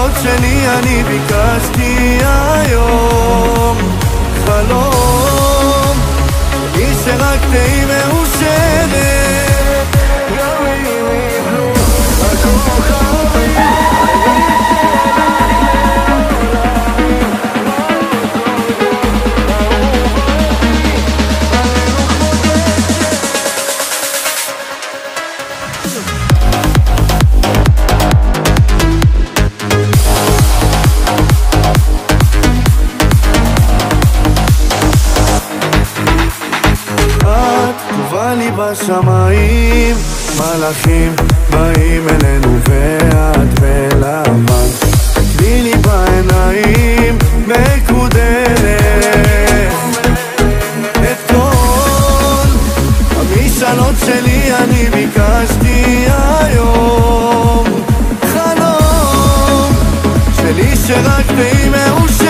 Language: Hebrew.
המשאלות שלי אני ביקשתי היום. חלום לי שרק תהי מאושרת, גם אם יבלו הכוכבים. לי בשמיים, מלאכים באים אלינו ואת בלבן, תני לי בעיניים מקודרת, את כל המשאלות שלי אני ביקשתי היום. חלום שלי שרק תהי מאושרת.